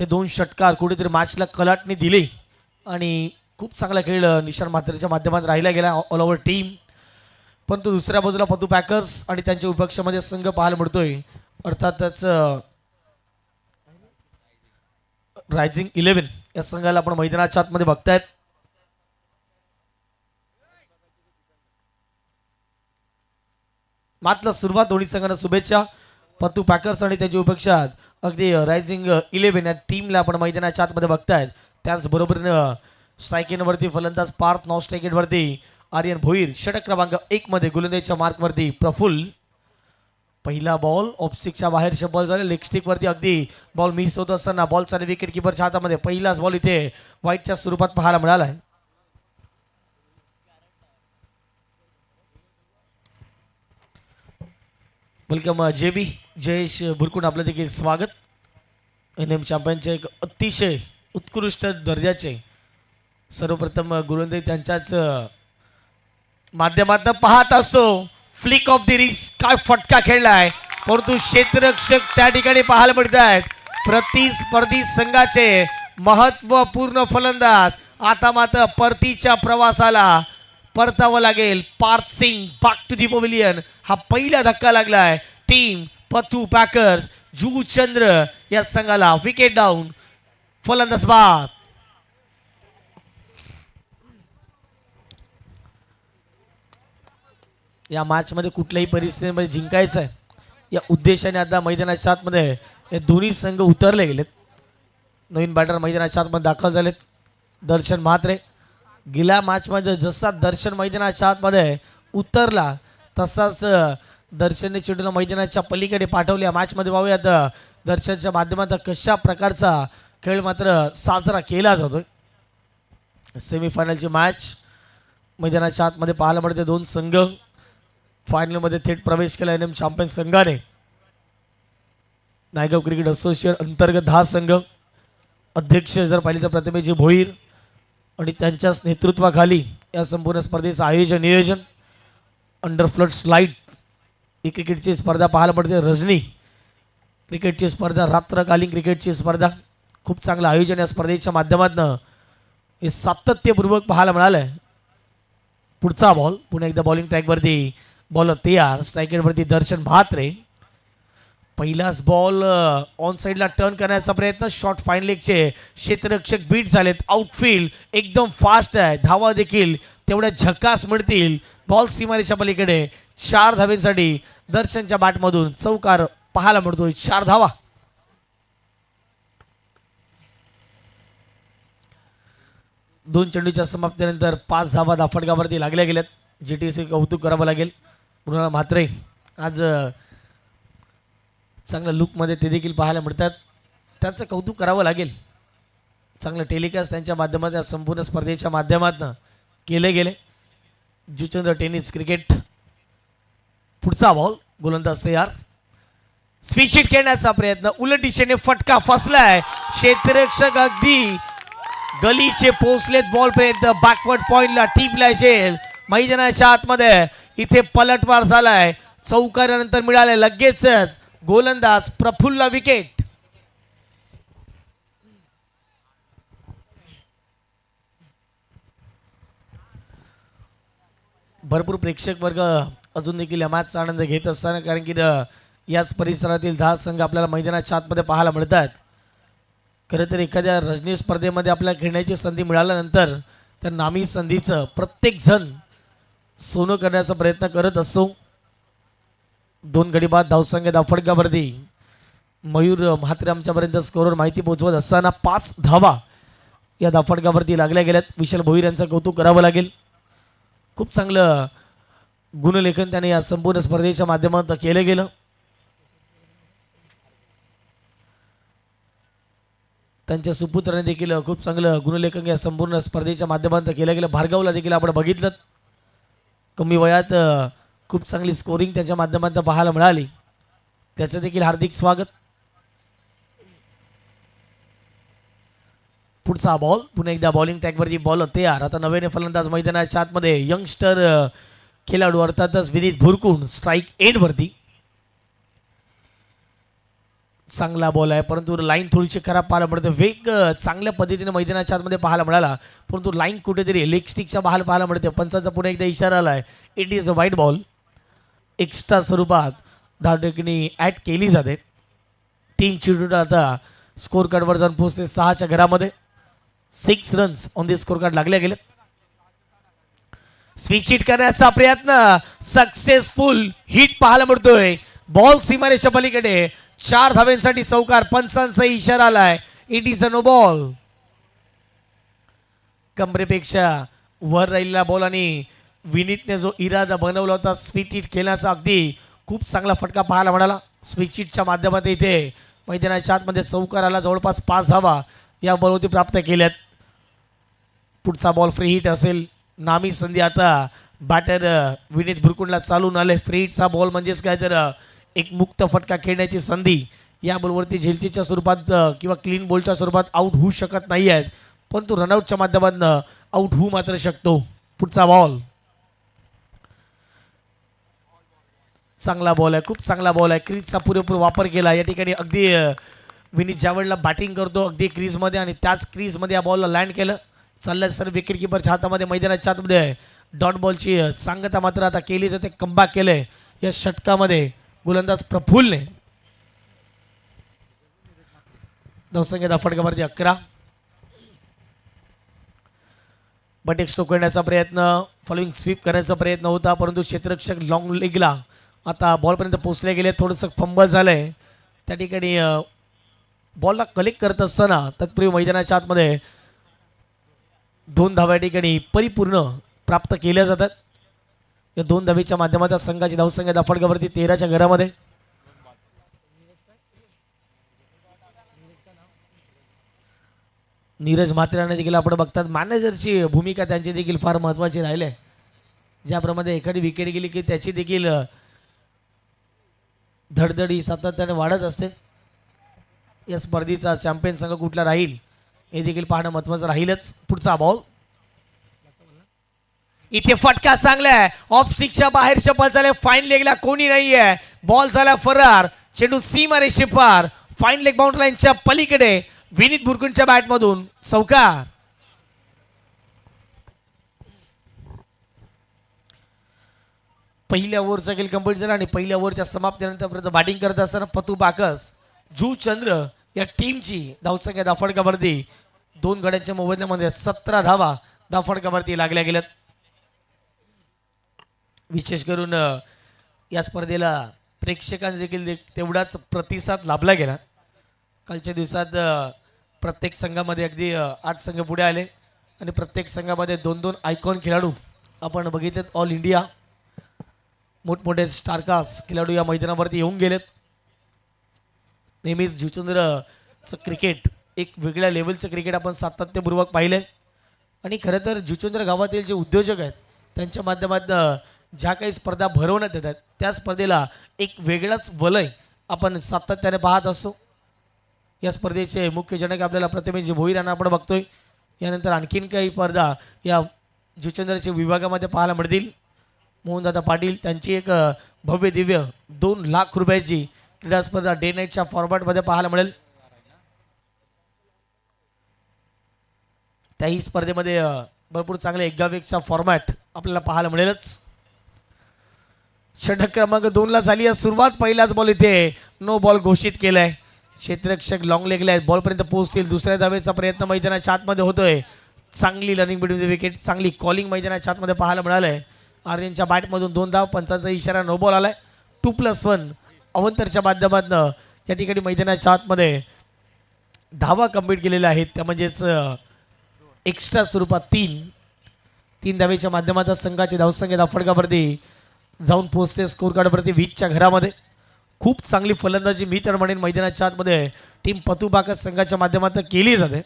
ते 2 षटकार कुठेतरी मॅचला कलाटणी दिली आणि खूप चांगला खेळ निशाण मात्रेच्या माध्यमात राहिला गेला ऑल ओव्हर टीम. परंतु दुसऱ्या बाजूला पतू पॅकर्स आणि त्यांच्या विपक्षामध्ये संघ पाहायला मिळतोय, अर्थातच रायझिंग 11 या संघाला आपण मैदानाच्या आतमध्ये बघतायत. मात्र सुरुवात दोन्ही संघांना शुभेच्छा. पतू पॅकर्स आणि त्याच्या विपक्षात अगदी रायझिंग 11 या टीमला आपण मैदानाच्या आतमध्ये बघतायत. त्याचबरोबरीनं स्ट्रायकिंगवरती फलंदाज पार्थ, नॉन स्ट्रायकिंगवरती आर्यन भोईर, षटक क्रमांक 1 मध्ये गोलंदाजीच्या मार्कवरती प्रफुल्ल. पहिला बॉल ऑफ स्टिकच्या बाहेरचे बॉल झाले, लेग स्टिक वरती अगदी बॉल मिस होत असताना बॉल चालू विकेट किपरच्या हातामध्ये पहिलाच बॉल इथे व्हाईटच्या स्वरूपात पाहायला मिळाला आहे. वेलकम जेबी जयेश भुरकुण, आपलं देखील स्वागत. एनएम चॅम्पियनचे एक अतिशय उत्कृष्ट दर्जाचे सर्वप्रथम गोलंदाजी त्यांच्याच माध्यमातून पाहत असतो. फ्लिक ऑफ द रिस्ट, काय फटका खेळलाय, परंतु क्षेत्ररक्षक त्या ठिकाणी पाहायला मिळत आहेत. प्रतिस्पर्धी संघाचे महत्वपूर्ण फलंदाज आता मात्र परतीच्या प्रवासाला परतावं लागेल. Parth Singh back to the pavilion. हा पहिला धक्का लागलाय टीम पतू पॅकर्स जुचंद्र या संघाला. विकेट डाऊन, फलंदाज बाद. या मॅच मध्ये कुठल्याही परिस्थितीमध्ये जिंकायचं आहे या उद्देशाने आता मैदानाच्या आतमध्ये हे दोन्ही संघ उतरले गेलेत. नवीन बॅटर मैदानाच्या आतमध्ये दाखल झालेत. दर्शन म्हात्रे गेल्या मॅच मध्ये जसा दर्शन मैदानाच्या आतमध्ये उतरला तसाच दर्शनने चेंडूला मैदानाच्या पलीकडे पाठवले. या मॅच मध्ये पाहूयात दर्शनच्या माध्यमातून कशा प्रकारचा खेळ मात्र साजरा केला जातोय. सेमीफायनलची मॅच मैदानाच्या आतमध्ये पाहायला मिळते. दोन संघ फायनल मध्ये थेट प्रवेश केला एनएम चॅम्पियन संघाने. नायगाव क्रिकेट असोसिएशन अंतर्गत 10 संघ, अध्यक्ष जर पाहिले तर प्रतिमेजी भोईर आणि त्यांच्याच नेतृत्वाखाली या संपूर्ण स्पर्धेचं आयोजन नियोजन. अंडर फ्लड स्लाइड ही क्रिकेटची स्पर्धा पाहायला पडते. रजनी क्रिकेटची स्पर्धा, रात्रकालीन क्रिकेटची स्पर्धा, खूप चांगलं आयोजन या स्पर्धेच्या माध्यमातून हे सातत्यपूर्वक पाहायला मिळालंय. पुढचा बॉल पुन्हा एकदा बॉलिंग ट्रॅकवरती बॉलर तयार. स्ट्रायकरवरती दर्शन म्हात्रे. पहिलाच बॉल ऑन साइडला टर्न करण्याचा प्रयत्न. शॉर्ट फाईन लेगचे क्षेत्ररक्षक बीट झालेत. आउटफील्ड एकदम फास्ट आहे. धावा देखील तेवढ्या झकास मिळतील. बॉल सीमारेच्या पलीकडे 4 धावेसाठी दर्शनच्या बॅटमधून चौकार पाहायला मिळतोय. 4 धावा. दोन चेंडूच्या समाप्तीनंतर 5 धावा धाफटगावरती लागल्या गेल्यात. जीटीसी कौतुक करावं लागेल. मृणाल म्हात्रे आज चांगल्या लुकमध्ये ते देखील पाहायला मिळतात. त्याचं कौतुक करावं लागेल. चांगलं टेलिकास्ट त्यांच्या माध्यमातून संपूर्ण स्पर्धेच्या माध्यमातून केले गेले. Juchandra tennis cricket. पुढचा बॉल, गोलंदाज तयार. स्विच हिट खेळण्याचा प्रयत्न, उलट दिशेने फटका फसलाय. क्षेत्ररक्षक अगदी गलीचे पोचलेत. बॉल पर्यंत बॅकवर्ड पॉइंटला टीपला असेल. मैदानाच्या आतमध्ये इथे पलटवार झालाय. चौकारानंतर मिळाले लगेचच गोलंदाज प्रफुल्ल विकेट. भरपूर प्रेक्षक वर्ग अजून देखील या मॅचचा आनंद घेत असताना, कारण की याच परिसरातील 10 संघ आपल्याला मैदानाच्या आतमध्ये पाहायला मिळतात. खरं तर एखाद्या रजनी स्पर्धेमध्ये आपल्याला खेळण्याची संधी मिळाल्यानंतर त्या नामी संधीचं प्रत्येक जण सोनं करण्याचा प्रयत्न करत असतो. 2 गडी बाद धावसंख्या धाफटगावरती मयूर म्हात्रे आमच्यापर्यंत स्कोरवर माहिती पोहोचवत असताना 5 धावा या धाफटगावरती लागल्या गेल्यात. विशाल भोईर यांचं कौतुक करावं लागेल. खूप चांगलं गुणलेखन त्याने या संपूर्ण स्पर्धेच्या माध्यमातून केलं गेलं. त्यांच्या सुपुत्राने देखील खूप चांगलं गुणलेखन या संपूर्ण स्पर्धेच्या माध्यमातून केलं गेलं. भार्गवला देखील आपण बघितलं, कमी वयात खूप चांगली स्कोरिंग त्याच्या माध्यमातून पाहायला मिळाली. त्याचं देखील हार्दिक स्वागत. पुढचा बॉल पुन्हा एकदा बॉलिंग ट्रॅकवरती बॉल तयार. आता नव्याने फलंदाज मैदानाच्या आतमध्ये यंगस्टर खेळाडू अर्थातच विनीत भुरकुण स्ट्राईक एंड वरती. चांगला बॉल आहे, परंतु लाईन थोडीशी खराब पाहायला मिळते. वेग चांगल्या पद्धतीने मैदानाच्या आतमध्ये पाहायला मिळाला, परंतु लाईन कुठेतरी लेग स्टिकच्या बाहेर पाहायला मिळते. पंचांचा पुन्हा एकदा इशारा आला आहे. इट इज अ वाईट बॉल. एक्स्ट्रा स्वरूपात धावदेखील ॲड केली जाते. टीम चिडून आता स्कोर कार्डवर जाऊन पोहोचते 6च्या घरामध्ये. 6 runs on the score card लागले गेले. स्विच हिट करण्याचा प्रयत्न सक्सेसफुल. हिट पाहायला मिळतोय. बॉल सीमारेषा पलीकडे 4 धाव्यांसाठी चौकार. पंचांचा इशारा आलाय. It is a no ball. कमरेपेक्षा वर राहिलेला बॉल आणि विनीतने जो इरादा बनवला होता स्विच हिट खेळण्याचा, अगदी खूप चांगला फटका पाहायला मिळाला. स्विच हिटच्या माध्यमातून इथे मैदानाच्या आतमध्ये चौकार आला. जवळपास 5 धावा या बॉलवरती प्राप्त केल्यात. पुढचा बॉल फ्री हिट असेल. नामी संधी आता बॅटर विनीत भुरकुंडला चालून आले. फ्री हिटचा बॉल म्हणजेच काय तर एक मुक्त फटका खेळण्याची संधी. या बॉलवरती झेलचीच्या स्वरूपात किंवा क्लीन बॉलच्या स्वरूपात आउट होऊ शकत नाही आहेत, परंतु रनआउटच्या माध्यमातून आउट होऊ मात्र शकतो. पुढचा बॉल चांगला बॉल आहे, खूप चांगला बॉल आहे. क्रीजचा पुरेपूर वापर केला या ठिकाणी. अगदी विनीत ज्या वेळेला बॅटिंग करतो अगदी क्रीजमध्ये आणि त्याच क्रीजमध्ये या बॉलला लँड केलं. चाललं सर विकेट किपरच्या हातामध्ये मैदानाच्या आतमध्ये डॉट बॉलची सांगता मात्र आता केली जाते. कमबॅक केले या षटकामध्ये गोलंदाज प्रफुल्लने. धावसंख्या फटकावरती 11. बट एक स्ट्रोक करण्याचा प्रयत्न, फॉलोइंग स्वीप करण्याचा प्रयत्न होता, परंतु क्षेत्ररक्षक लॉंग लेगला आता बॉलपर्यंत पोहोचले गेले. थोडंसं फंबल झालंय त्या ठिकाणी. बॉलला कलेक्ट करत असताना तत्पूर्वी मैदानाच्या आतमध्ये 2 धावा ठिकाणी परिपूर्ण प्राप्त केल्या जातात. या 2 धावेच्या माध्यमातून संघाची धावसंख्या फटकावरती 13च्या घरामध्ये. नीरज म्हात्रेने देखील आपण बघतात मॅनेजरची भूमिका त्यांची देखील फार महत्त्वाची राहिली आहे. ज्याप्रमाणे एखादी विकेट गेली की त्याची देखील धडधडी सातत्याने वाढत असते. या स्पर्धेचा चॅम्पियन संघ कुठला राहील हे देखील पाहणं महत्त्वाचं राहीलच. पुढचा बॉल इथे फटका चांगला आहे. ऑफ स्टिकच्या बाहेर शपल झाले. फाईन लेगला कोणी नाहीये. बॉल झाला फरार. चेंडू सीमारेषे पार. फाईन लेग बाउंड्री लाईनच्या पलीकडे. विनीत भुरकुंडच्या बॅटमधून चौकार. पहिल्या ओव्हरचा खेळ कंप्लीट झाला आणि पहिल्या ओव्हरच्या समाप्तीनंतर बॅटिंग करत असताना पतू बाकस, जू चंद्र या टीमची धावसंख्या धाफडकावरती 2 गड्यांच्या मोबदल्यामध्ये 17 धावा धाफडकावरती लागल्या गेल्यात. विशेष करून या स्पर्धेला प्रेक्षकांचा देखील तेवढाच प्रतिसाद लाभला गेला. कालच्या दिवसात प्रत्येक संघामध्ये अगदी 8 संघ पुढे आले आणि प्रत्येक संघामध्ये 2-2 आयकॉन खेळाडू आपण बघितलेत. ऑल इंडिया मोठमोठे स्टारकास्ट खेळाडू या मैदानावरती येऊन गेलेत. नेहमीच जुचंद्रचं क्रिकेट एक वेगळ्या लेवलचं क्रिकेट आपण सातत्यपूर्वक पाहिले आणि खरं तर जुचंद्र गावातील जे उद्योजक आहेत त्यांच्या माध्यमातून ज्या काही स्पर्धा भरवण्यात येतात त्या स्पर्धेला एक वेगळाच वलय आपण सातत्याने पाहत असतो. या स्पर्धेचे मुख्य जनक आपल्याला प्रतिमेजी भोईर यांना आपण बघतोय. यानंतर आणखीन काही स्पर्धा या जुचंद्रच्या विभागामध्ये पाहायला मिळतील. मोहनदादा पाटील त्यांची एक भव्य दिव्य 2 लाख रुपयाची क्रीडा स्पर्धा डे नाईटच्या फॉर्मॅटमध्ये पाहायला मिळेल. त्याही स्पर्धेमध्ये भरपूर चांगले एकावेकचा फॉर्मॅट आपल्याला पाहायला मिळेलच. षटक क्रमांक 2 ला झाली आहे सुरुवात. पहिलाच बॉल इथे नो बॉल घोषित केलाय. क्षेत्ररक्षक लॉंग लेगला आहेत. बॉलपर्यंत पोहोचतील. दुसऱ्या धावेचा प्रयत्न मैदानाच्या आतमध्ये होतोय. चांगली रनिंग बिटवीन द विकेट, चांगली कॉलिंग मैदानाच्या आतमध्ये पाहायला मिळालंय. आर्यनच्या बॅटमधून 2 धाव. पंचांचा इशारा नो बॉल आलाय. 2+1 अवंतरच्या माध्यमातून या ठिकाणी मैदानाच्या आतमध्ये धावा कंप्लीट केलेल्या आहेत. त्या म्हणजेच एक्स्ट्रा स्वरूपात 3 धावेच्या माध्यमातून संघाची धावसंख्या धाफडकावरती जाऊन पोहोचते स्कोर कार्डवरती 20च्या घरामध्ये. खूप चांगली फलंदाजी मी तर म्हणेन मैदानाच्या आतमध्ये टीम पतू बाकस संघाच्या माध्यमातून केली जाते.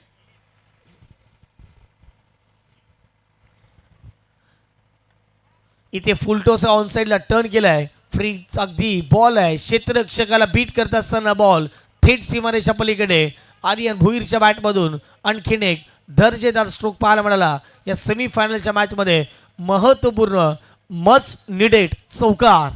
इथे फुलटोस ऑन साइडला टर्न केलाय. फ्री अगदी बॉल आहे. क्षेत्ररक्षकाला बीट करत असताना बॉल थेट सीमारेषा पलीकडे. आर्यन भोईरच्या बॅटमधून आणखीन एक दर्जेदार स्ट्रोक पाहायला मिळाला. या सेमीफायनलच्या मॅचमध्ये महत्त्वपूर्ण मच निडेड चौकार.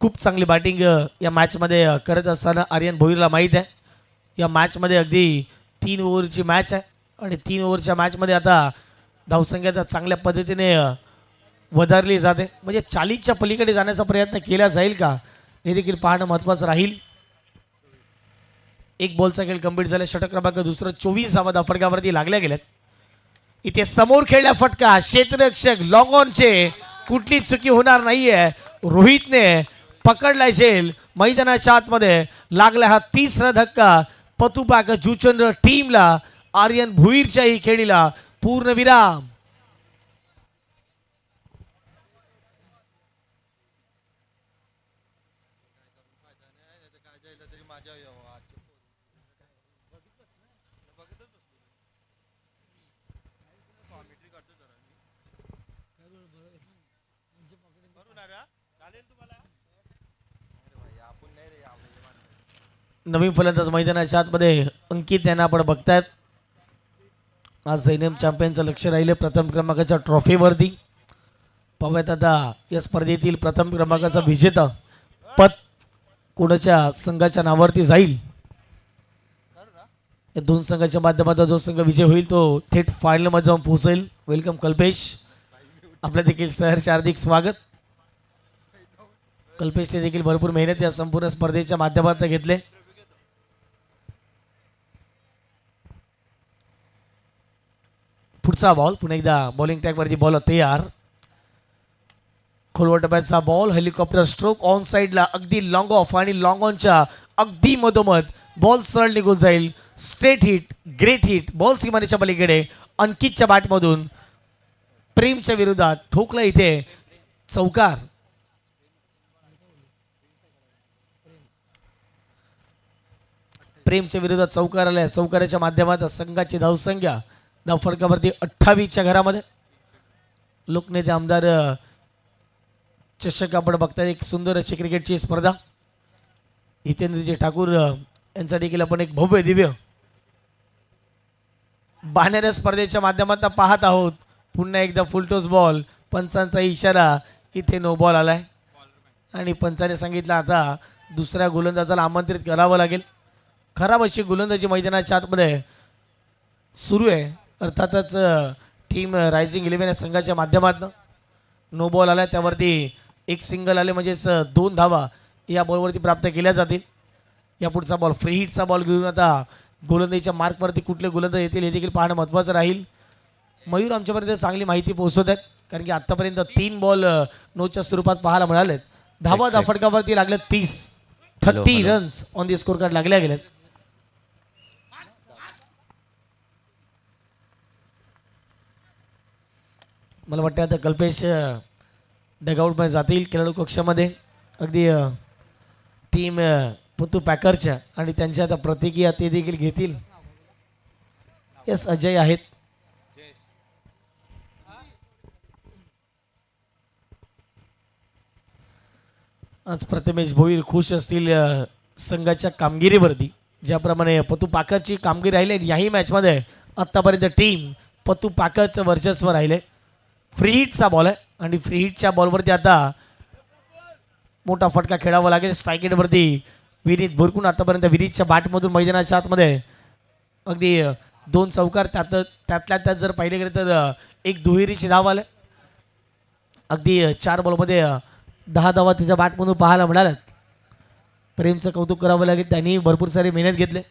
खूप चांगली बॅटिंग या मॅचमध्ये करत असताना आर्यन भोईरला माहीत आहे. या मॅचमध्ये अगदी 3 ओव्हरची मॅच आहे आणि 3 ओव्हरच्या मॅचमध्ये आता धावसंख्या चांगल्या पद्धतीने वधारली जाते. म्हणजे 40च्या पलीकडे जाण्याचा प्रयत्न केला जाईल का हे देखील पाहणं महत्त्वाचं राहील. एक बॉलचा खेळ कंप्लीट झाला. षटक क्रमांक दुसरं 24 धावा फटकावरती लागल्या गेल्यात. इथे समोर खेळला फटका क्षेत्ररक्षक लॉंग ऑनचे कुठली चुकी होणार नाहीये. रोहितने पकडला झेल. मैदानाच्या आतमध्ये लागला हा तिसरा धक्का. पतुपाक जुचंद्र टीमला आर्यन भुईरच्याही खेळीला पूर्णविराम. नवीन फलंदाज मैदानाच्या आतमध्ये अंकित यांना आपण बघतायत. आज सैन्यम चॅम्पियनचं लक्ष राहिले प्रथम क्रमांकाच्या ट्रॉफीवरती. पाहूयात आता या स्पर्धेतील प्रथम क्रमांकाचा विजेता पद कोणाच्या संघाच्या नावावरती जाईल. या दोन संघाच्या माध्यमातून जो संघ विजय होईल तो थेट फायनलमध्ये जाऊन पोहोचेल. वेलकम कल्पेश, आपल्या देखील सहर्ष हार्दिक स्वागत. कल्पेशने देखील भरपूर मेहनत या संपूर्ण स्पर्धेच्या माध्यमातून घेतले. पुढचा बॉल पुन्हा एकदा बॉलिंग टॅगवरती बॉल तयार. खोलवर टप्प्याचा बॉल हेलिकॉप्टर स्ट्रोक ऑन साइडला अगदी लॉंग ऑफ आणि लॉंग ऑनच्या अगदी मधोमध बॉल सरळ निघून जाईल. Straight hit, great hit. Ball सीमारेच्या पलीकडे अंकितच्या बॅटमधून प्रेमच्या विरोधात ठोकला इथे चौकार. प्रेमच्या विरोधात चौकार आल्या. चौकाराच्या माध्यमातून संघाची धावसंख्या धावफलकावरती 28च्या घरामध्ये. लोकनेते आमदार चषक आपण बघताय. एक सुंदर अशी क्रिकेटची स्पर्धा. हितेंद्रजी ठाकूर यांचा देखील आपण एक भव्य दिव्य बाहेर स्पर्धेच्या माध्यमातून पाहत आहोत. पुन्हा एकदा फुलटॉस बॉल. पंचांचा इशारा. इथे नो बॉल आलाय आणि पंचाने सांगितलं आता दुसऱ्या गोलंदाजाला आमंत्रित करावं लागेल. खराब अशी गोलंदाजी मैदानाच्या आतमध्ये सुरू आहे. अर्थातच टीम रायझिंग 11 या संघाच्या माध्यमातून नो बॉल आला. त्यावरती एक सिंगल आले म्हणजेच 2 धावा या बॉलवरती प्राप्त केल्या जातील. या पुढचा बॉल फ्री हिटचा बॉल घेऊन आता गोलंदाजीच्या मार्कवरती कुठले गोलंदाज येतील हे देखील पाहणं महत्त्वाचं राहील. मयूर आमच्यापर्यंत चांगली माहिती पोहोचवत आहेत कारण की आत्तापर्यंत 3 बॉल नोच्या स्वरूपात पाहायला मिळालेत. धावा फटकावरती लागले 30 runs on the score card लागल्या गेलेत. मला वाटतं आता कल्पेश डगआउटमध्ये जातील खेळाडू कक्षामध्ये. अगदी टीम पुतू पॅकरच्या आणि त्यांच्या आता प्रतिक्रिया ते देखील घेतील. यस, अजय आहेत. आज प्रथमेश भोईर खुश असतील संघाच्या कामगिरीवरती. ज्याप्रमाणे पतू पाकरची कामगिरी राहिली याही मॅचमध्ये आत्तापर्यंत टीम पतू पाकरचं वर्चस्व राहिले. फ्री हिटचा बॉल आहे आणि फ्री हिटच्या बॉलवरती आता मोठा फटका खेळावा लागेल. स्ट्राईक रेटवरती विनीत भुरकून आतापर्यंत विनीतच्या बॅटमधून मैदानाच्या आतमध्ये अगदी 2 चौकार. त्यातल्या त्यात जर पाहिले गेले तर एक दुहेरीची धाव आले. अगदी 4 बॉलमध्ये 10 धावा त्याच्या बॅटमधून पाहायला मिळाल्यात. प्रेमचं कौतुक करावं लागेल. त्यांनी भरपूर सारी मेहनत घेतली.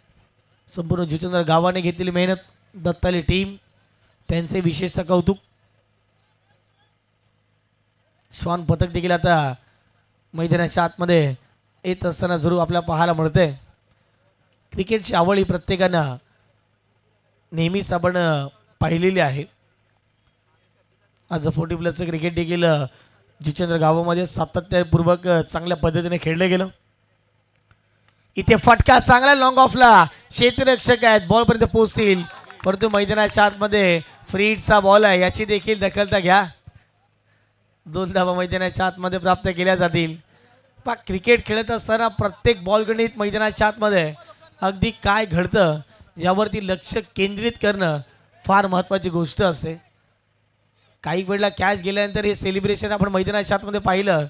संपूर्ण जितेंद्र गावाने घेतलेली मेहनत, दत्ताली टीम त्यांचे विशेषतः कौतुक. श्वान पथक देखील आता मैदानाच्या आतमध्ये येत असताना जरूर आपल्याला पाहायला मिळते. क्रिकेटची आवड ही प्रत्येकानं नेहमीच आपण पाहिलेली आहे. आज 40+ क्रिकेट देखील जितेंद्र गावामध्ये सातत्यपूर्वक चांगल्या पद्धतीने खेळलं गेलं. इथे फटका चांगला लॉंग ऑफला. क्षेत्ररक्षक आहेत, बॉलपर्यंत पोहोचतील परंतु मैदानाच्या आतमध्ये फ्री हिटचा बॉल आहे याची देखील दखलता घ्या. 2 धावा मैदानाच्या आतमध्ये प्राप्त केल्या जातील. पा क्रिकेट खेळत असताना प्रत्येक बॉल गणित मैदानाच्या आतमध्ये अगदी काय घडतं यावरती लक्ष केंद्रित करणं फार महत्त्वाची गोष्ट असते. काही वेळेला कॅच गेल्यानंतर हे सेलिब्रेशन आपण मैदानाच्या आतमध्ये पाहिलं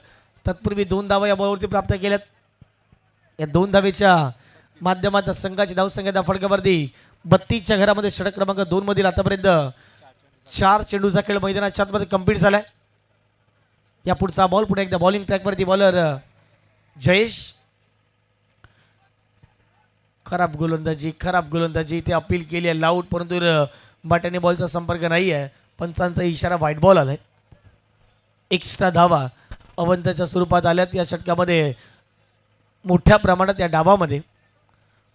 तत्पूर्वी 2 धावा या बॉलवरती प्राप्त केल्यात. या 2 धावेच्या माध्यमातून संघाची धावसंख्या फटकावरती 32च्या घरामध्ये षटक क्रमांक 2 मधील आतापर्यंत 4 चेंडूचा खेळ मैदानाच्या आतमध्ये कंप्लीट झालाय. या पुढचा बॉल पुन्हा एकदा बॉलिंग ट्रॅकवरती बॉलर जयेश. खराब गोलंदाजी ते अपील केली आहे लाऊड, परंतु बाट्याने बॉलचा संपर्क नाही आहे. पंचांचा इशारा व्हाईट बॉल आलाय. एक्स्ट्रा धावा अवंताच्या स्वरूपात आल्यात या षटकामध्ये. मोठ्या प्रमाणात या डावामध्ये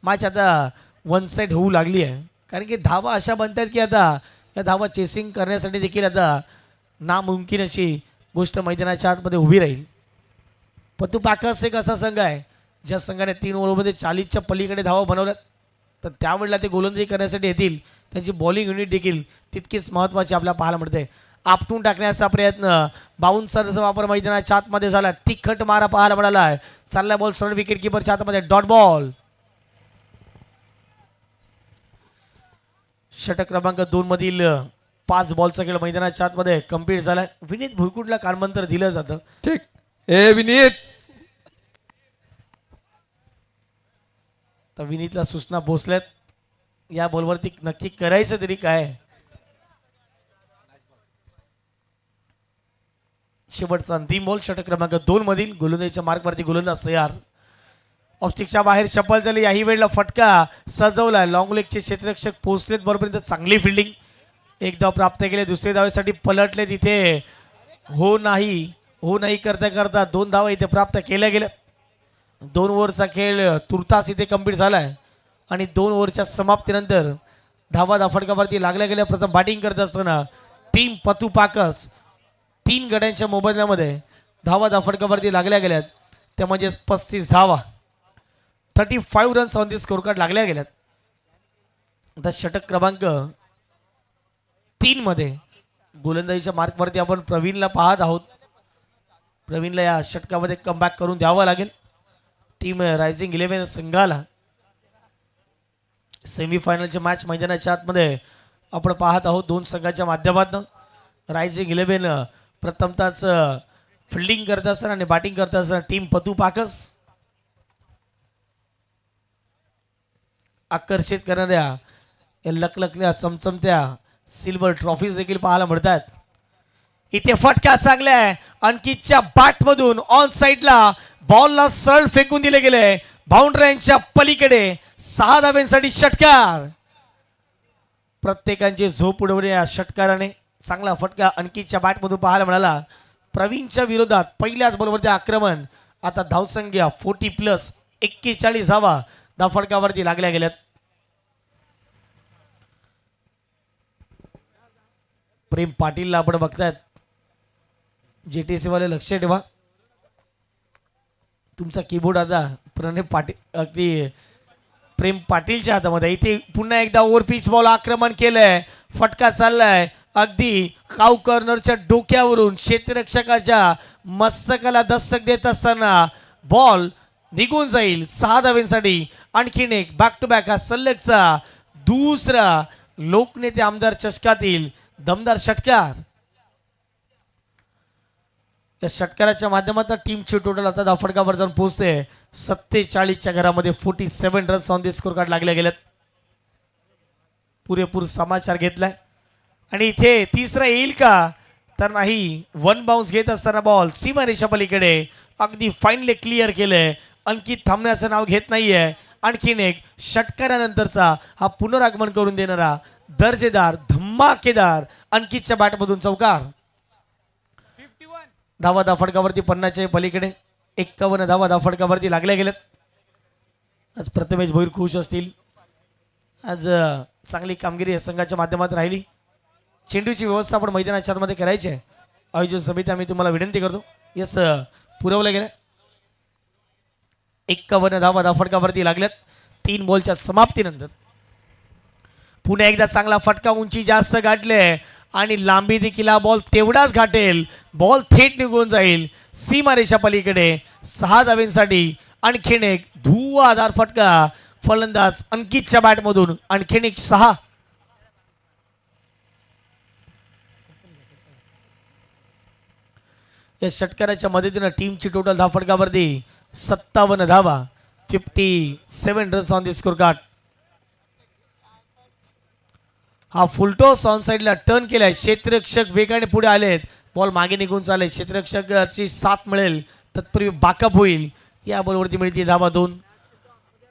मॅच आता वन साइड होऊ लागली आहे, कारण की धावा अशा बनतात की आता या धावा चेसिंग करण्यासाठी देखील आता नामुमकिन अशी गोष्ट मैदानाच्या आतमध्ये उभी राहील. पतू पाकस एक असा संघ आहे ज्या संघाने 3 ओव्हरमध्ये 40च्या पलीकडे धावा बनवल्यात, तर त्यावेळेला ते गोलंदाजी करण्यासाठी येतील. त्यांची बॉलिंग युनिट देखील तितकीच महत्त्वाची आपल्याला पाहायला मिळते. आपटून टाकण्याचा प्रयत्न, बाउन्सरचा वापर मैदानाच्या आतमध्ये झाला. तिखट मारा पाहायला मिळाला आहे. चालला बॉल सरळ विकेट किपरच्या हातामध्ये, डॉट बॉल. षटक क्रमांक 2 मधील 5 बॉलचा खेळ मैदानाच्या आतमध्ये कंप्लीट झालाय. विनीत भुरकुटला कानमंत्र दिलं जातं. ठीक ए विनीत. तर विनीतला सूचना पोहोचल्यात. या बॉलवरती नक्की करायचं तरी काय. शेवटचा अंतिम बॉल षटक क्रमांक 2 मधील गोलंदाजीच्या मार्कवरती गोलंदाज तयार. ऑफस्टिकच्या बाहेर शपल झाली. याही वेळेला फटका सजवला. लॉंग लेगचे क्षेत्ररक्षक पोहोचलेत बरोबर. चांगली फिल्डिंग. एक धाव प्राप्त केले. दुसऱ्या धावेसाठी पलटले तिथे. हो नाही करता करता 2 धावा इथे प्राप्त केल्या गेल्या. 2 ओव्हरचा खेळ तुर्तास इथे कंप्लीट झालाय आणि 2 ओव्हरच्या समाप्तीनंतर धावा फटकावरती लागल्या गेल्या. प्रथम बॅटिंग करत असताना टीम पतू पाकस 3 गड्यांच्या मोबदल्यामध्ये धावा फटकावरती लागल्या गेल्यात. त्या म्हणजे 35 धावा, 35 runs on the score card लागल्या गेल्यात. आता षटक क्रमांक 3 मध्ये गोलंदाजीच्या मार्कवरती आपण प्रवीणला पाहत आहोत. प्रवीणला या षटकामध्ये कमबॅक करून द्यावा लागेल. टीम रायझिंग 11 संघाला सेमीफायनलची मॅच मैदानाच्या आतमध्ये आपण पाहत आहोत. 2 संघाच्या माध्यमातून रायझिंग 11 प्रथमताच फिल्डिंग करत असताना आणि बॅटिंग करत असताना टीम पतू पाकस आकर्षित करणाऱ्या या लकलकल्या चमचमत्या सिल्वर ट्रॉफीज देखील पाहायला मिळतात. इथे फटका चांगला आहे. अंकितच्या बॅट मधून ऑन साइडला बॉलला सरळ फेकून दिले गेले. बाउंड्रीच्या पलीकडे 6 धाव्यांसाठी षटकार. प्रत्येकांची झोप उडवणे या षटकाराने. चांगला फटका अंकितच्या बॅट मधून पाहायला मिळाला. प्रवीणच्या विरोधात पहिल्याच बॉलवरती आक्रमण. आता धावसंख्या 40+ 41 धावा फटकावरती लागल्या गेल्यात. प्रेम पाटीलला आपण बघतायत. JTC वाले लक्ष ठेवा. तुमचा कीबोर्ड आता प्रणय पाटील अगदी प्रेम पाटीलच्या हातामध्ये. इथे पुन्हा एकदा ओव्हर पिच बॉल आक्रमण केलंय. फटका चाललाय अगदी काउ कॉर्नरच्या डोक्यावरून क्षेत्ररक्षकाच्या मस्तकाला दस्तक देत असताना बॉल निघून जाईल. 6 धाव्यांसाठी आणखीन एक बॅक टू बॅक हा सलगचा दुसरा लोकनेते आमदार चषकातील दमदार षटकार. या षटकाराच्या माध्यमातून टीमची टोटल आता धावफटकावर जाऊन पोहोचते 47च्या घरामध्ये. 47 runs on the score card लागले गेलेत. पुरेपूर समाचार घेतलाय आणि इथे तिसरा येईल का तर नाही. 1 बाउन्स घेत असताना बॉल सीमारेषा पलीकडे अगदी फाईनली क्लिअर केलंय. अंकित थांबण्याचं नाव घेत नाहीये. आणखीन एक षटकारानंतरचा हा पुनरागमन करून देणारा दर्जेदार धमाकेदार अंकितच्या बॅटमधून चौकार. धावा फटकावरती 50च्या पलीकडे 51 धावा फटकावरती लागल्या गेल्यात. आज प्रथमेश भोईर खुश असतील. आज चांगली कामगिरी या संघाच्या माध्यमातून राहिली. चेंडूची व्यवस्था आपण मैदानाच्या आतमध्ये करायची आहे. आयोजन समिती आम्ही तुम्हाला विनंती करतो. यस पुरवलं गेलं. 51 धावा फटकावरती लागल्यात 3 बॉलच्या समाप्तीनंतर. पुन्हा एकदा चांगला फटका. उंची जास्त गाठले आणि लांबी देखील हा बॉल तेवढाच गाठेल. बॉल थेट निघून जाईल सीमारेषा पलीकडे. 6 धाव्यांसाठी आणखीन एक धुवाधार फटका. फलंदाज अंकितच्या बॅटमधून आणखीन एक 6. या षटकाराच्या मदतीनं टीमची टोटल धावफटकावरती 57 धावा, 57 runs on the score card. हा फुलटॉस ऑन साइडला टर्न केलाय. क्षेत्ररक्षक वेगाने पुढे आलेत. बॉल मागे निघून चालले. क्षेत्ररक्षकाची साथ मिळेल तत्पूर्वी बाकअप होईल. या बॉलवरती मिळते धावा 2.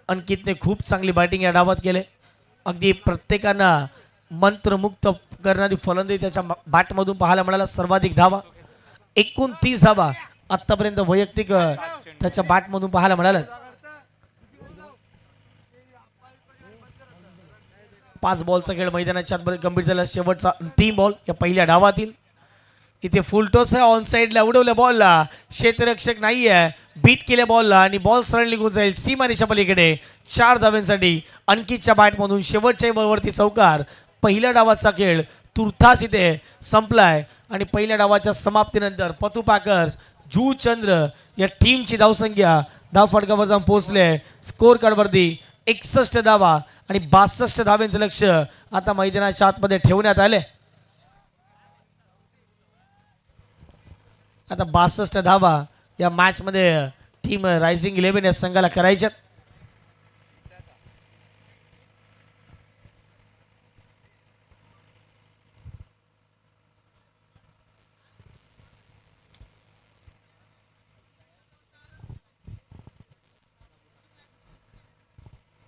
अंकितने खूप चांगली बॅटिंग या डावात केले. अगदी प्रत्येकांना मंत्रमुक्त करणारी फलंदाजी त्याच्या बॅटमधून पाहायला मिळाला. सर्वाधिक धावा 29 धावा आतापर्यंत वैयक्तिक त्याच्या बॅटमधून पाहायला मिळाल्या. 5 बॉलचा खेळ मैदानाच्या आतमध्ये गंभीर झाला. शेवटचा अंतिम बॉल या पहिल्या डावातील. इथे फुलटॉस आहे ऑन साइडला. उडवल्या बॉलला. क्षेत्ररक्षक नाही आहे. बीट केल्या बॉलला आणि बॉल सरळ निघून जाईल सीमारेषा पलीकडे. 4 धावांसाठी अंकितच्या बॅटमधून शेवटच्या बॉलवरती चौकार. पहिल्या डावाचा खेळ तुर्तास इथे संपलाय आणि पहिल्या डावाच्या समाप्तीनंतर पतुपाकर्स जूचंद्र या टीमची धावसंख्या धावफटकावर जाऊन पोहोचले. स्कोर कार्डवरती 61 धावा आणि 62 धावांचं लक्ष आता मैदानाच्या आतमध्ये ठेवण्यात आले. आता 62 धावा या मॅच मध्ये टीम रायझिंग 11 या संघाला करायच्यात.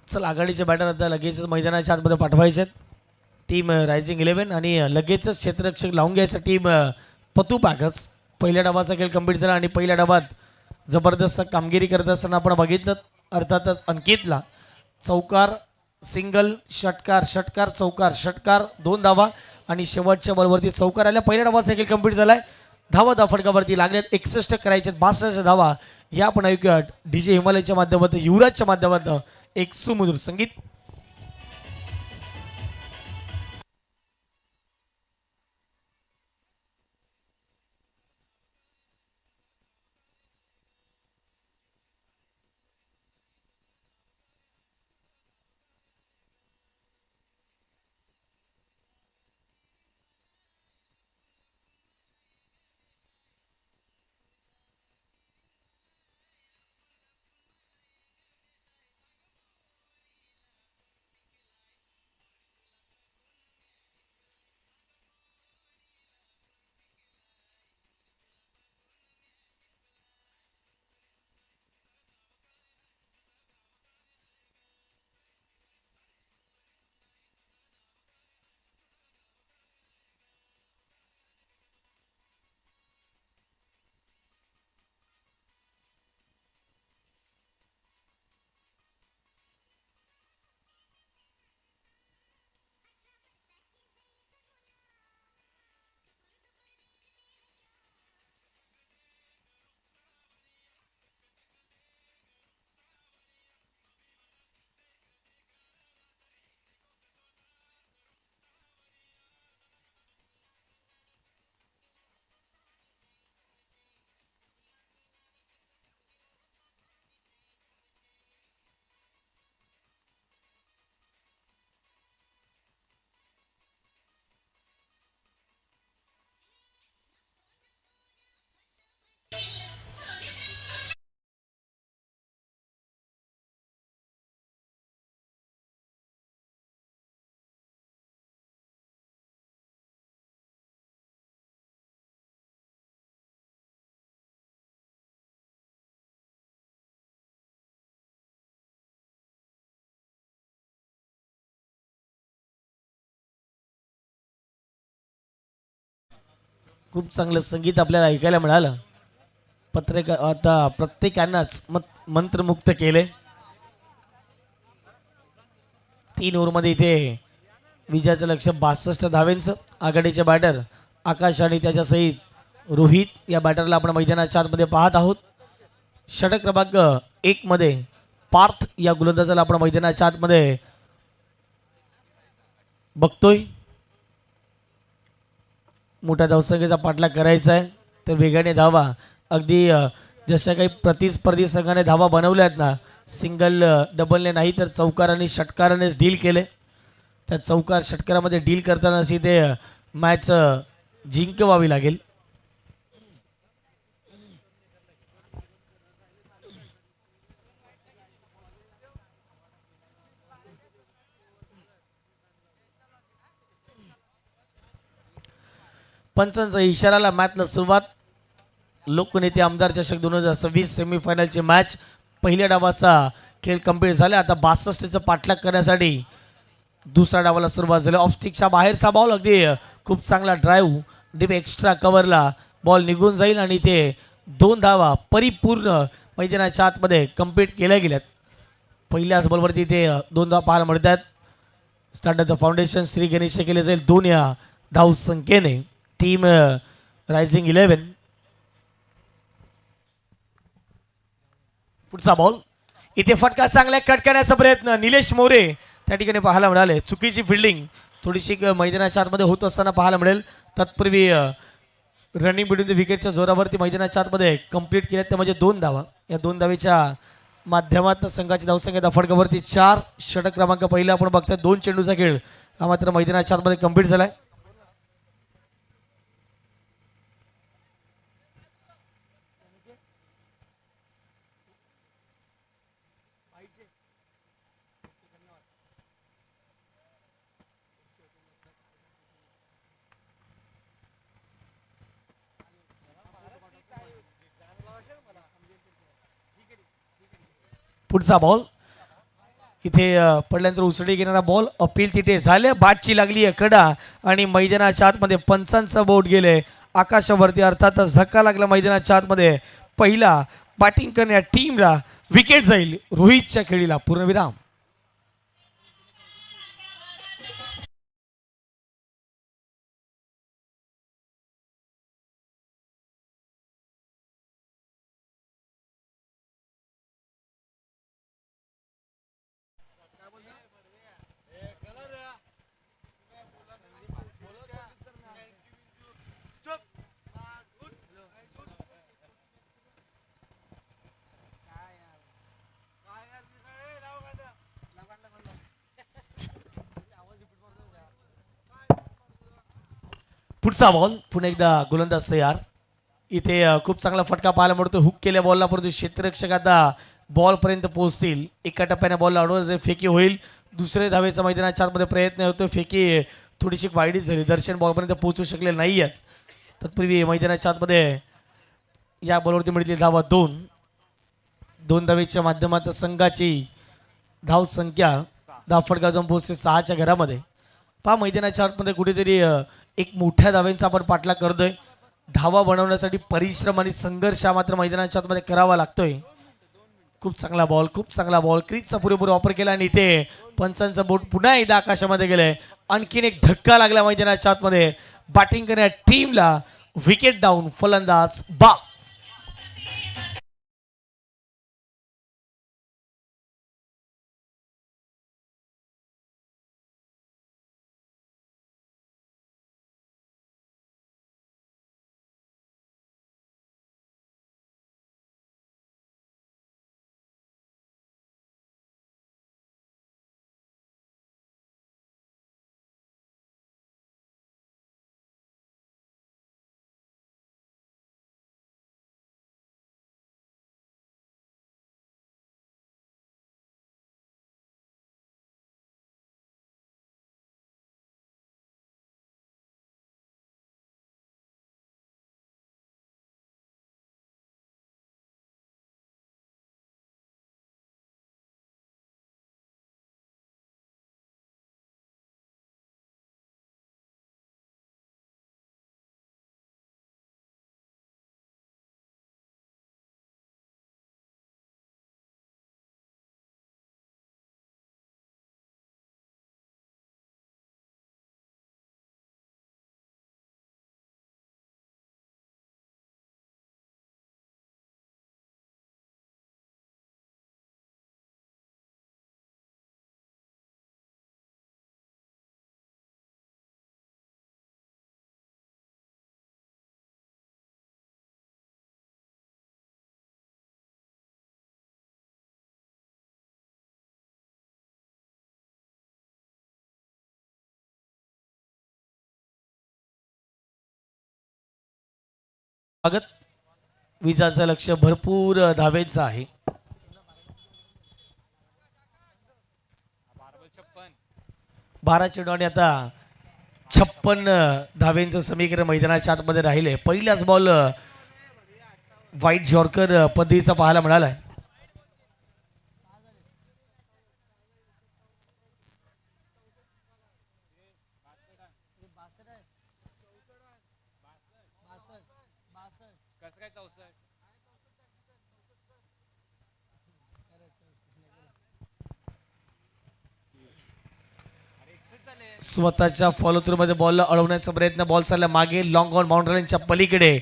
चल आघाडीचे बॅटर आता लगेचच मैदानाच्या आतमध्ये पाठवायचे टीम रायझिंग 11 आणि लगेचच क्षेत्ररक्षक लावून घ्यायचं टीम पतुपाकर्स. पहिल्या डावाचा खेळ कंप्लीट झाला आणि पहिल्या डावात जबरदस्त कामगिरी करत असताना आपण बघितलं अर्थातच अंकितला चौकार, सिंगल, षटकार, षटकार, चौकार, षटकार, 2 धावा आणि शेवटच्या बॉलवरती चौकार आल्या. पहिल्या डावाचा खेळ कंप्लीट झालाय. धावा फटकावरती लागल्यात 61 करायचे 62 धावा. या आपण ऐकूया डीजे हिमालयच्या माध्यमातून युवराजच्या माध्यमातून एक सुमधुर संगीत. खूप चांगलं संगीत आपल्याला ऐकायला मिळालं. आता प्रत्येकांनाच मंत्रमुक्त केले. 3 ओव्हरमध्ये इथे विजयाचं लक्ष 62 धावेंचं. आघाडीचे बॅटर आकाश आणि त्याच्या सहित रोहित या बॅटरला आपण मैदानाच्या आतमध्ये पाहत आहोत. षटक क्रमांक 1 मध्ये पार्थ या गोलंदाजाला आपण मैदानाच्या आतमध्ये बघतोय. मोठ्या धावसंख्येचा पाठलाग करायचा आहे तर वेगाने धावा अगदी जशा काही प्रतिस्पर्धी संघाने धावा बनवल्या आहेत ना, सिंगल डबलने नाही तर चौकार आणि षटकारानेच डील केले. त्या चौकार षटकारामध्ये डील करताना अशी ते मॅच जिंकवावी लागेल. पंचांचा इशाराला मॅचला सुरुवात. लोकनेते आमदार चषक 2026 सेमीफायनलची मॅच पहिल्या डावाचा खेळ कंप्लीट झाला. आता 62चा पाठलाग करण्यासाठी दुसऱ्या डावाला सुरुवात झाली. ऑफस्टिकच्या बाहेरचा बॉल अगदी खूप चांगला ड्राईव्ह डीप एक्स्ट्रा कव्हरला बॉल निघून जाईल आणि ते 2 धावा परिपूर्ण मैदानाच्या आतमध्ये कंप्लीट केल्या गेल्यात. पहिल्याच बॉलवरती ते 2 धावा पाहायला मिळतात. Start the foundation Shri Ganesh केले जाईल 2 या धाव संख्येने. Team rising 11. पुढचा बॉल इथे फटका चांगला कट करण्याचा प्रयत्न निलेश मोरे त्या ठिकाणी पाहायला मिळाले. चुकीची फिल्डिंग थोडीशी मैदानाच्या आतमध्ये होत असताना पाहायला मिळेल. तत्पूर्वी रनिंग बिटवीन द विकेटच्या जोरावरती मैदानाच्या आतमध्ये कंप्लीट केल्या त्या म्हणजे 2 धावा. या 2 धावेच्या माध्यमातून संघाची धावसंख्या फटकावरती 4. षटक क्रमांक पहिला आपण बघतोय 2 चेंडूचा खेळ हा मात्र मैदानाच्या आतमध्ये कंप्लीट झालाय. पुढचा बॉल इथे पडल्यानंतर उचलली घेणारा बॉल अपील तिथे झाले. बाटची लागली आहे कडा आणि मैदानाच्या आतमध्ये पंचांचा बोट गेले आकाशावरती. अर्थातच धक्का लागला मैदानाच्या आतमध्ये. पहिला बॅटिंग करण्या टीमला विकेट जाईल. रोहितच्या खेळीला पूर्णविराम. पुढचा बॉल पुन्हा एकदा गोलंदाज तयार. इथे खूप चांगला फटका पाहायला मिळतो. हुक केल्या बॉलला परंतु क्षेत्ररक्षक आता बॉल पर्यंत पोहोचतील. एका टप्प्याने बॉलला अडवलं फेकी होईल. दुसरे धावेचा मैदानाच्या आतमध्ये प्रयत्न होतो. फेकी थोडीशी वाईडीच झाली. दर्शन बॉलपर्यंत पोहोचू शकले नाही आहेत. तत्पूर्वी मैदानाच्या आतमध्ये या बॉलवरती मिळतील धावा 2 धावेच्या माध्यमातून संघाची धाव संख्या धाव फटका जाऊन पोहोचते 6च्या घरामध्ये. पहा मैदानाच्या आतमध्ये कुठेतरी एक मोठ्या धाव्यांचा आपण पाठलाग करतोय. धावा बनवण्यासाठी परिश्रम आणि संघर्ष हा मात्र मैदानाच्या आतमध्ये करावा लागतोय. खूप चांगला बॉल क्रीजचा पुरेपूर वापर केला आणि इथे पंचांचा बोट पुन्हा एकदा आकाशामध्ये गेलंय. आणखीन एक धक्का लागला मैदानाच्या आतमध्ये. बॅटिंग करण्या टीमला विकेट डाऊन. फलंदाज बा. स्वागत. विजाचं लक्ष भरपूर धावेचं आहे. 12 चेंडू आणि आता 56 धावेंचं समीकरण मैदानाच्या आतमध्ये राहिले. पहिलाच बॉल व्हाईट यॉर्कर पद्धतीचा पाहायला मिळालाय. स्वतःच्या फॉलो थ्रू मध्ये बॉलला अडवण्याचा प्रयत्न. बॉल चालला मागे लॉंग ऑन बाउंड्री लाईनच्या पलीकडे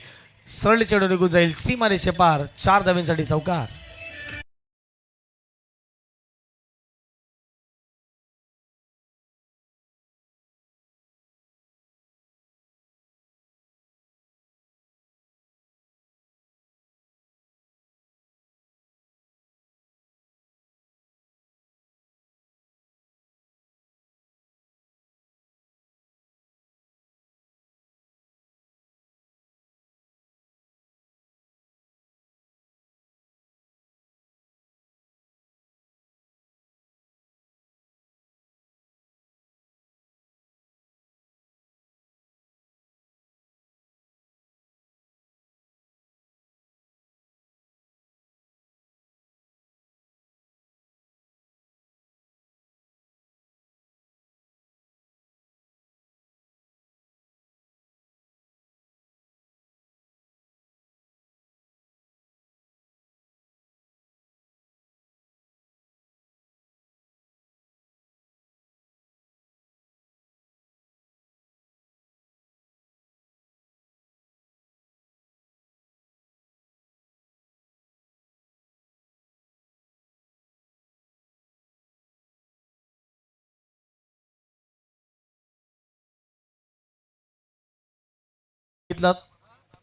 सरळ चेंडू निघून जाईल सीमारेषे पार. 4 धावेंसाठी चौकार.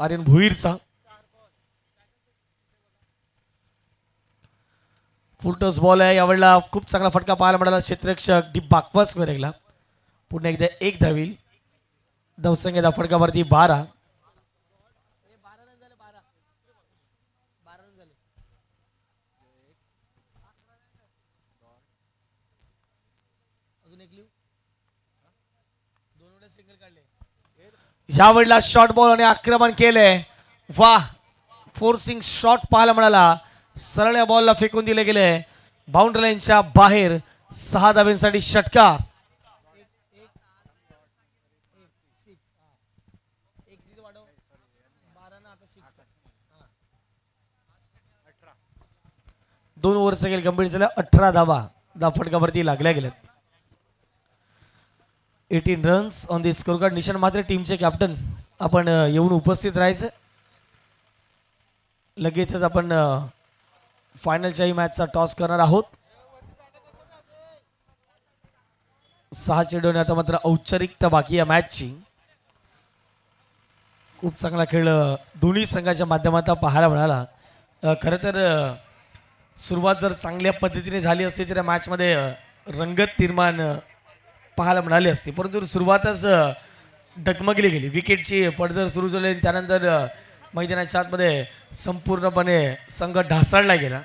आर्यन भुईरचा फुलटॉस बॉल आहे. यावेळेला खूप चांगला फटका पाहायला मिळाला. क्षेत्ररक्षक डी बाकवाच करेगला. पुन्हा एकदा 1 धावील. धावसंख्या फटकावरती 12. यावेळेला शॉर्ट बॉल आणि आक्रमण केले. वाह, फोर्सिंग शॉट पाहायला मिळाला. सरळ या बॉलला फेकून दिले गेले बाउंड्री लाईनच्या बाहेर. 6 धावेंसाठी षटकार. दोन ओव्हरचा खेळ गंभीर झाला. 18 धावा फटकावरती लागल्या गेल्यात. 18 runs on the score card. निशान मात्र टीमचे कॅप्टन आपण येऊन उपस्थित राहायचं. लगेचच आपण फायनलच्याही मॅचचा टॉस करणार आहोत. 6 चेंडूने आता मात्र औपचारिकता बाकी या मॅचची. खूप चांगला खेळ दोन्ही संघाच्या माध्यमातून पाहायला मिळाला. खरं तर सुरुवात जर चांगल्या पद्धतीने झाली असती तर मॅचमध्ये रंगत निर्माण पाहायला मिळाली असती, परंतु सुरुवातच डगमगली गेली. विकेटची पडझड सुरू झाली आणि त्यानंतर मैदानाच्या आतमध्ये संपूर्णपणे संघ ढासळला गेला.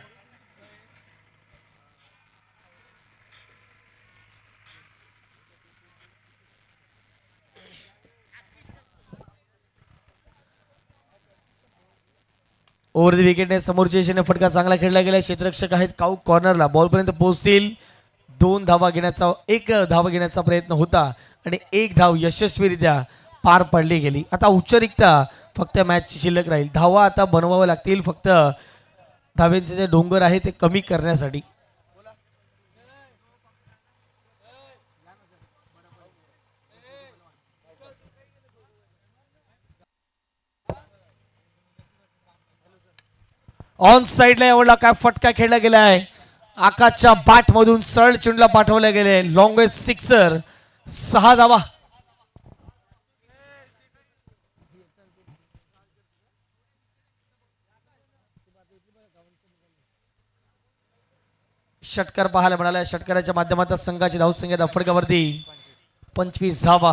ओव्हर द विकेटने समोरच्या दिशेने फटका चांगला खेळला गेला. क्षेत्ररक्षक आहेत काऊ कॉर्नरला. बॉलपर्यंत पोहोचतील. 2 धावा घेण्याचा 1 धावा घेण्याचा प्रयत्न होता आणि 1 धाव यशस्वीरित्या पार पडली गेली. आता औपचारिकता फक्त मॅचची शिल्लक राहील. धावा आता बनवाव्या लागतील फक्त धाव्यांचे जे डोंगर आहे ते कमी करण्यासाठी. ऑन साइडला एवढा काय फटका खेळला गेला आहे. आकाशच्या बॅट मधून सरळ चेंडूला पाठवले गेले. Longest sixer. 6 धावा. षटकार पाहायला मिळाला. षटकाराच्या माध्यमातून संघाची धावसंख्या फटकावरती 25 धावा.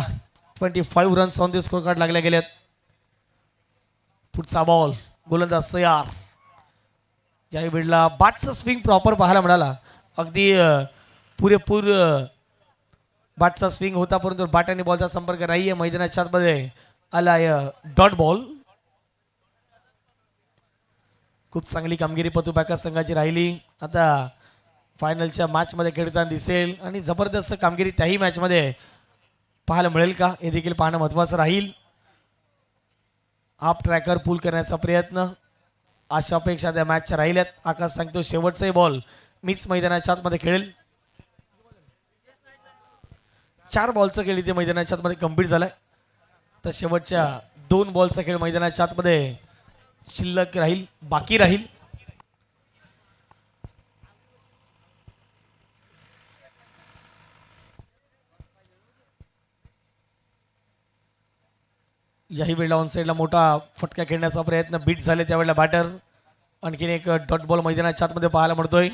25 runs on the score card लागले गेलेत. पुढचा बॉल गोलंदाज तयार. ज्याही वेळेला बॅटचा स्विंग प्रॉपर पाहायला मिळाला. अगदी पुरेपूर बॅटचा स्विंग होता परंतु बॅट आणि बॉलचा संपर्क नाहीये मैदानाच्या आतमध्ये आलाय डॉट बॉल. खूप चांगली कामगिरी पतू पॅकर्स संघाची राहिली. आता फायनलच्या मॅच मध्ये खेळताना दिसेल आणि जबरदस्त कामगिरी त्याही मॅच मध्ये पाहायला मिळेल का हे देखील पाहणं महत्वाचं राहील. हाफ ट्रॅकर पुल करण्याचा प्रयत्न अशा अपेक्षा त्या मॅचच्या राहिल्यात. आकाश सांगतो शेवटचाही बॉल मीच मैदानाच्या आतमध्ये खेळेल. 4 बॉलचा खेळ इथे मैदानाच्या आतमध्ये कंप्लीट झालाय. तर शेवटच्या 2 बॉलचा खेळ मैदानाच्या आतमध्ये शिल्लक राहील बाकी राहील. याही वेळेला ऑन साईडला मोठा फटका खेळण्याचा प्रयत्न बीट झाले त्यावेळेला बॅटर. आणखीन एक डॉट बॉल मैदानाच्या आतमध्ये पाहायला मिळतोय.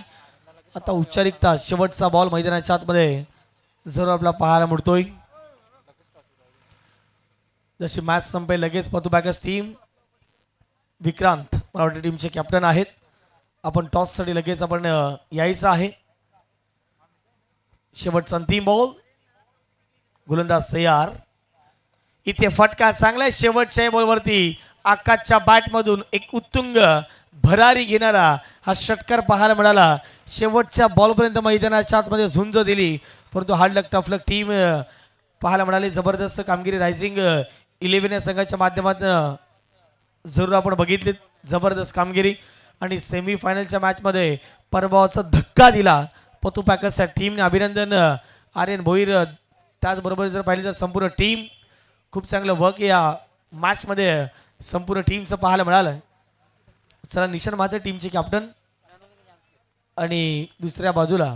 आता औपचारिकता शेवटचा बॉल मैदानाच्या आतमध्ये जरूर आपला पाहायला मिळतोय. जशी मॅच संपेल लगेच पतू बॅकर्स टीम विक्रांत मराठी टीमचे कॅप्टन आहेत. आपण टॉस साठी लगेच आपण यायचं आहे. शेवटचा अंतिम बॉल गोलंदाज तयार. इथे फटका चांगला शेवटच्या बॉलवरती आकाशच्या बॅट मधून एक उत्तुंग भरारी घेणारा हा षटकार पाहायला मिळाला. शेवटच्या बॉलपर्यंत मैदानाच्या आतमध्ये झुंज दिली परंतु हार्ड लक टफ लक टीम पाहायला मिळाली. जबरदस्त कामगिरी रायझिंग 11 या संघाच्या माध्यमातून जरूर आपण बघितली. जबरदस्त कामगिरी आणि सेमी फायनलच्या मॅच मध्ये पराभवाचा धक्का दिला पतू पॅकर्सच्या टीमने. अभिनंदन आर्यन भोईर. त्याचबरोबर जर पाहिलं तर संपूर्ण टीम खूप चांगलं वर्क या मॅच मध्ये संपूर्ण टीमचं पाहायला मिळालं. चला निशान मात्र टीमचे कॅप्टन आणि दुसऱ्या बाजूला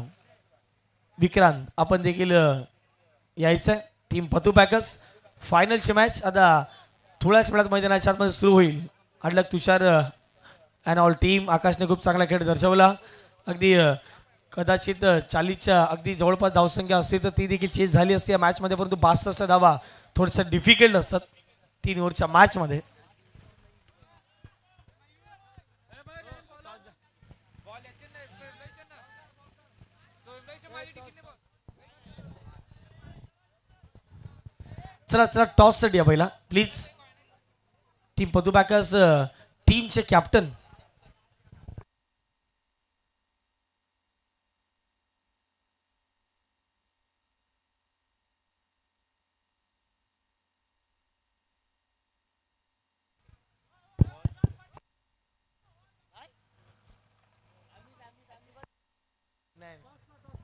विक्रांत आपण देखील यायचं. टीम पतू पॅकर्स फायनलची मॅच आता थोड्याच वेळात मैदानाच्या आतमध्ये सुरू होईल. अडलक तुषार अँड ऑल टीम आकाशने खूप चांगला खेळ दर्शवला. अगदी कदाचित 40च्या अगदी जवळपास धावसंख्या असते तर ती देखील चेस झाली असते या मॅच मध्ये परंतु 62 धावा थोडंसं डिफिकल्ट असतात 3 ओव्हरच्या मॅच मध्ये. चला चला टॉस साठी या पहिला प्लीज. टीम पतू पॅकर्स टीमचे कॅप्टन